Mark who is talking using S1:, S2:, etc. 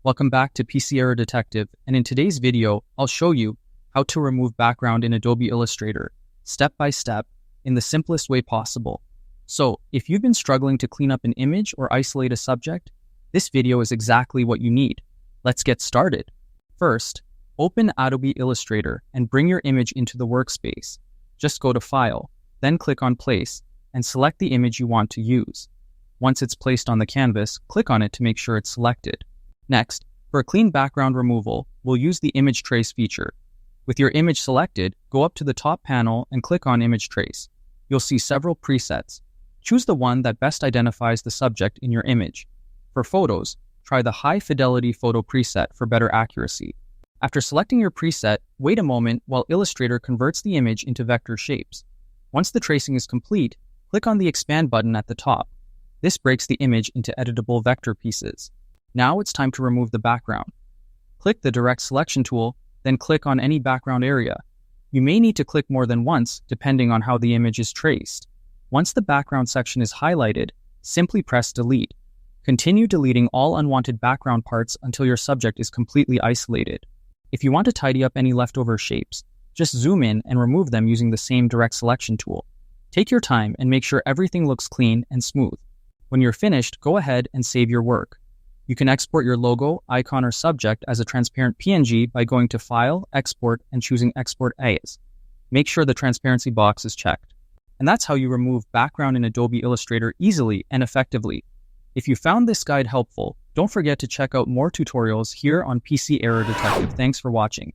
S1: Welcome back to PC Error Detective, and in today's video, I'll show you how to remove background in Adobe Illustrator, step by step, in the simplest way possible. So, if you've been struggling to clean up an image or isolate a subject, this video is exactly what you need. Let's get started. First, open Adobe Illustrator and bring your image into the workspace. Just go to File, then click on Place, and select the image you want to use. Once it's placed on the canvas, click on it to make sure it's selected. Next, for a clean background removal, we'll use the Image Trace feature. With your image selected, go up to the top panel and click on Image Trace. You'll see several presets. Choose the one that best identifies the subject in your image. For photos, try the High Fidelity Photo preset for better accuracy. After selecting your preset, wait a moment while Illustrator converts the image into vector shapes. Once the tracing is complete, click on the Expand button at the top. This breaks the image into editable vector pieces. Now it's time to remove the background. Click the Direct Selection tool, then click on any background area. You may need to click more than once, depending on how the image is traced. Once the background section is highlighted, simply press Delete. Continue deleting all unwanted background parts until your subject is completely isolated. If you want to tidy up any leftover shapes, just zoom in and remove them using the same Direct Selection tool. Take your time and make sure everything looks clean and smooth. When you're finished, go ahead and save your work. You can export your logo, icon, or subject as a transparent PNG by going to File, Export, and choosing Export As. Make sure the transparency box is checked. And that's how you remove background in Adobe Illustrator easily and effectively. If you found this guide helpful, don't forget to check out more tutorials here on PC Error Detective. Thanks for watching.